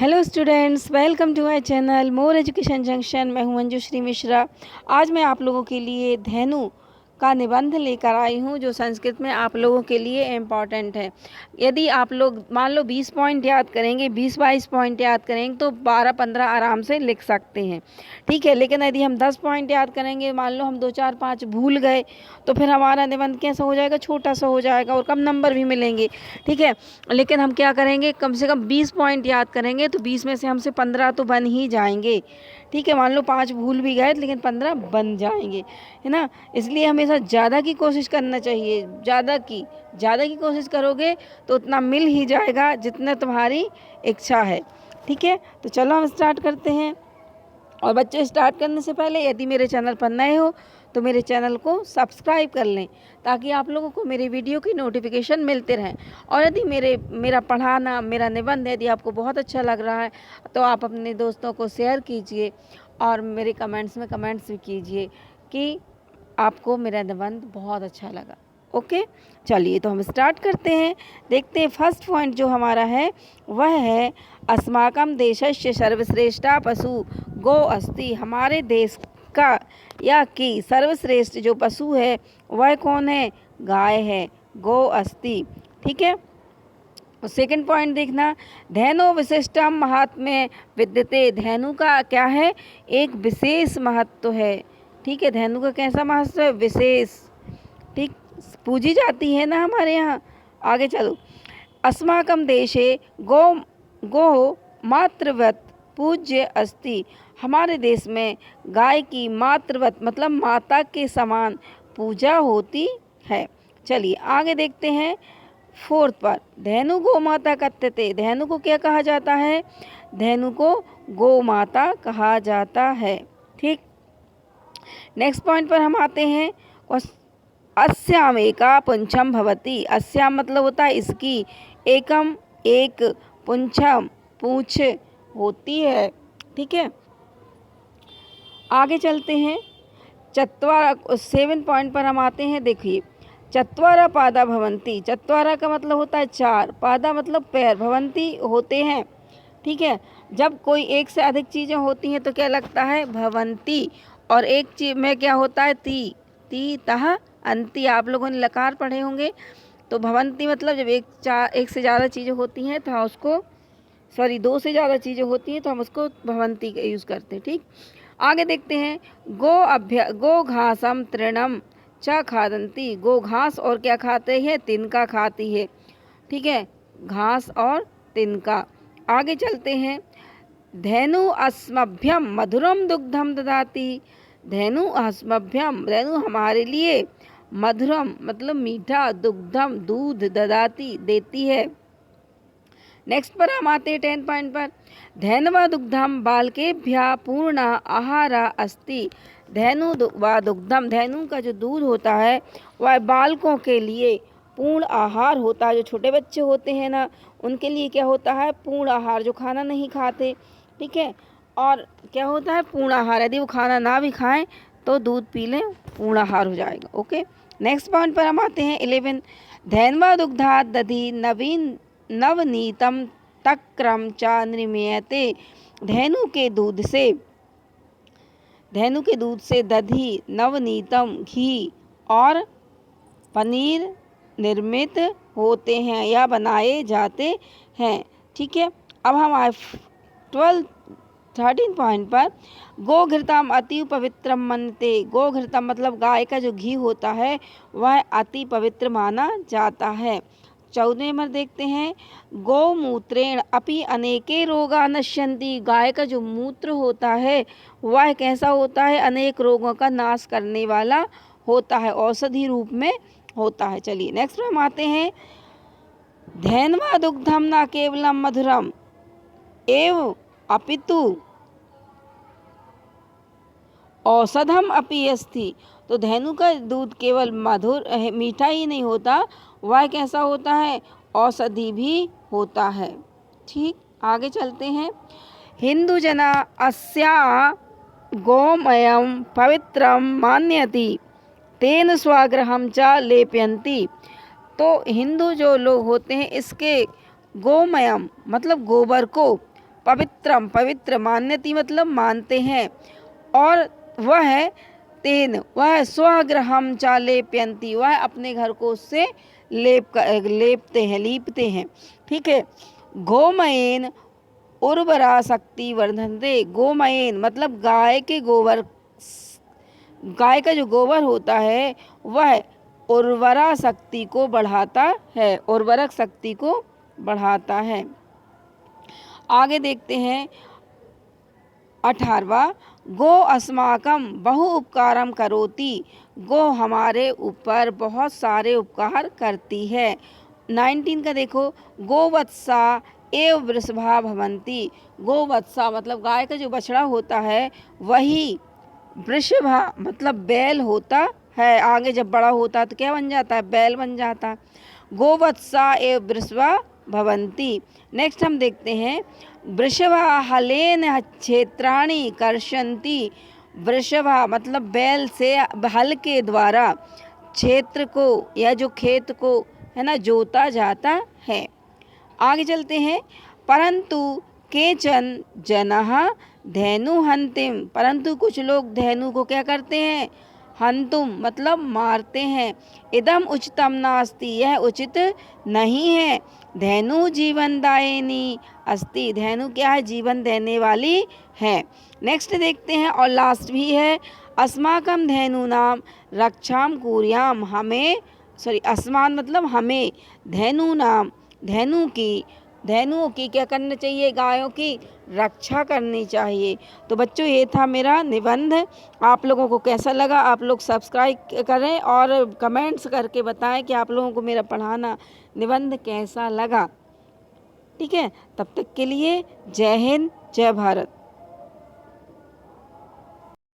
Hello students, welcome to my channel more education junction. मैं हूं मंजुश्री मिश्रा। आज मैं आप लोगों के लिए धेनु का निबंध लेकर आई हूं जो संस्कृत में आप लोगों के लिए इम्पॉर्टेंट है। यदि आप लोग मान लो 20 पॉइंट याद करेंगे, 20-22 पॉइंट याद करेंगे तो 12-15 आराम से लिख सकते हैं, ठीक है। लेकिन यदि हम 10 पॉइंट याद करेंगे, मान लो हम 2-4-5 भूल गए तो फिर हमारा निबंध कैसा हो जाएगा, छोटा सा हो जाएगा और कम नंबर भी मिलेंगे, ठीक है। लेकिन हम क्या करेंगे, कम से कम 20 पॉइंट याद करेंगे तो 20 में से हमसे 15 तो बन ही जाएंगे, ठीक है। मान लो 5 भूल भी गए लेकिन 15 बन जाएंगे, है ना। इसलिए हमेशा ज़्यादा की कोशिश करना चाहिए। ज़्यादा की कोशिश करोगे तो उतना मिल ही जाएगा जितना तुम्हारी इच्छा है, ठीक है। तो चलो हम स्टार्ट करते हैं। और बच्चे, स्टार्ट करने से पहले यदि मेरे चैनल पर नए हो तो मेरे चैनल को सब्सक्राइब कर लें ताकि आप लोगों को मेरे वीडियो की नोटिफिकेशन मिलते रहें। और यदि मेरा पढ़ाना, मेरा निबंध यदि आपको बहुत अच्छा लग रहा है तो आप अपने दोस्तों को शेयर कीजिए और मेरे कमेंट्स में कमेंट्स भी कीजिए कि आपको मेरा निबंध बहुत अच्छा लगा। ओके, चलिए तो हम स्टार्ट करते हैं। देखते हैं फर्स्ट पॉइंट जो हमारा है वह है अस्माकं देशस्य सर्वश्रेष्ठा पशु गो अस्ति। हमारे देश का या कि सर्वश्रेष्ठ जो पशु है वह कौन है, गाय है, गो अस्ति, ठीक है। सेकंड पॉइंट देखना, धेनु विशिष्टम महात्म्य विद्यते। धेनु का क्या है, एक विशेष महत्व है, ठीक है। धेनु का कैसा महत्व है, विशेष, ठीक, पूजी जाती है ना हमारे यहाँ। आगे चलो, अस्माकं देशे गो मातृवत पूज्य अस्ति। हमारे देश में गाय की मातृवत मतलब माता के समान पूजा होती है। चलिए आगे देखते हैं फोर्थ पर, धेनु गो माता कथ्यते। धेनु को क्या कहा जाता है, धेनु को गो माता कहा जाता है, ठीक। नेक्स्ट पॉइंट पर हम आते हैं। अस्याम एका पुंछम भवति। अस्याम मतलब होता है इसकी, एकम एक, पुंछम पूंछ होती है, ठीक है। आगे चलते हैं। चत्वारा 7 पॉइंट पर हम आते हैं। देखिए, चत्वारा पादा भवंती। चत्वारा का मतलब होता है 4, पादा मतलब पैर, भवंती होते हैं, ठीक है। जब कोई एक से अधिक चीज़ें होती हैं तो क्या लगता है, भवंती। और एक चीज में क्या होता है, ती तह अंती। आप लोगों ने लकार पढ़े होंगे। तो भवंती मतलब जब एक से ज़्यादा चीज़ें होती हैं तो हम उसको, सॉरी 2 से ज़्यादा चीज़ें होती हैं तो हम उसको भवंती का यूज़ करते हैं, ठीक। आगे देखते हैं, गो घासम तृणम च खादंती। गो घास और क्या खाते हैं, तिनका खाती है, ठीक है, घास और तिनका। आगे चलते हैं, धेनु अस्मभ्यम मधुरम दुग्धम ददाति। धेनु अस्मभ्यम, धेनु हमारे लिए, मधुरम मतलब मीठा, दुग्धम दूध, ददाती देती है। नेक्स्ट पर हम आते हैं 10 पॉइंट पर, धेनवा दुग्धम बालकेभ्यः पूर्ण आहारा अस्ति। धेनु व दुग्धम, धेनु का जो दूध होता है वह बालकों के लिए पूर्ण आहार होता है। जो छोटे बच्चे होते हैं ना उनके लिए क्या होता है, पूर्ण आहार, जो खाना नहीं खाते, ठीक है। और क्या होता है, पूर्ण आहार। यदि वो खाना ना भी खाएं तो दूध पी लें, पूर्ण आहार हो जाएगा, ओके। नेक्स्ट पॉइंट पर हम आते हैं 11, धेनवा दुग्धात् दधि नवनीतम तक्रम च निर्मीयते। धेनु के दूध से दधि, नवनीतम घी और पनीर निर्मित होते हैं या बनाए जाते हैं, ठीक है। अब हम आए 13 पॉइंट पर, गोघृतम अति पवित्रम मन्यते। गोघृतम मतलब गाय का जो घी होता है वह अति पवित्र माना जाता है। 14 नंबर देखते हैं, गोमूत्रेण अपि अनेके रोगा नश्यन्ति। गाय का जो मूत्र होता है वह कैसा होता है, अनेक रोगों का नाश करने वाला होता है, औषधि रूप में होता है। चलिए नेक्स्ट में हम आते हैं, धेन्वा दुग्धम न केवलम मधुरम एव अपितु औषधम अपि अस्ति। तो धेनु का दूध केवल मधुर मीठा ही नहीं होता, वह कैसा होता है, औषधि भी होता है, ठीक। आगे चलते हैं, हिंदू जना अस्या गोमयम पवित्रम मान्यति तेन स्वाग्रहम च लेपयन्ति। तो हिंदू जो लोग होते हैं इसके गोमयम मतलब गोबर को पवित्रम, पवित्र, मान्यति मतलब मानते हैं, और वह तेन, वह स्वगृहम च लेपयन्ति, वह अपने घर को उससे लेपते हैं, लीपते हैं। ठीक है। गोमयेन उर्वरा शक्ति वर्धन्ते, गोमयेन मतलब गाय के गोबर, गाय का जो गोबर होता है वह उर्वरा शक्ति को बढ़ाता है, उर्वरक शक्ति को बढ़ाता है। आगे देखते हैं 18वां, गो अस्माकम बहु उपकारम करोति, गो हमारे ऊपर बहुत सारे उपकार करती है। 19 का देखो, गोवत्सा एव वृषभा भवन्ति, गोवत्सा मतलब गाय का जो बछड़ा होता है वही वृषभा मतलब बैल होता है। आगे जब बड़ा होता है तो क्या बन जाता है, बैल बन जाता है। गोवत्सा एव वृषभा भवन्ति। नेक्स्ट हम देखते हैं, वृषभा हलेन क्षेत्राणि कर्षन्ति, वृषभा मतलब बैल से हल के द्वारा क्षेत्र को या जो खेत को है ना जोता जाता है। आगे चलते हैं, परंतु केचन जनः धेनु हंतिम, परंतु कुछ लोग धेनु को क्या करते हैं, हंतुम मतलब मारते हैं। इदम उचितम नास्ति, यह उचित नहीं है। धेनु जीवनदायिनी अस्ति, धेनु क्या है, जीवन देने वाली है। नेक्स्ट देखते हैं और लास्ट भी है, अस्माकम धेनु नाम रक्षाम कुर्याम, हमें अस्मान मतलब हमें, धेनु नाम धेनुओं की क्या करना चाहिए, गायों की रक्षा करनी चाहिए। तो बच्चों ये था मेरा निबंध। आप लोगों को कैसा लगा, आप लोग सब्सक्राइब करें और कमेंट्स करके बताएं कि आप लोगों को मेरा पढ़ाना निबंध कैसा लगा। ठीक है, तब तक के लिए जय हिंद, जय भारत।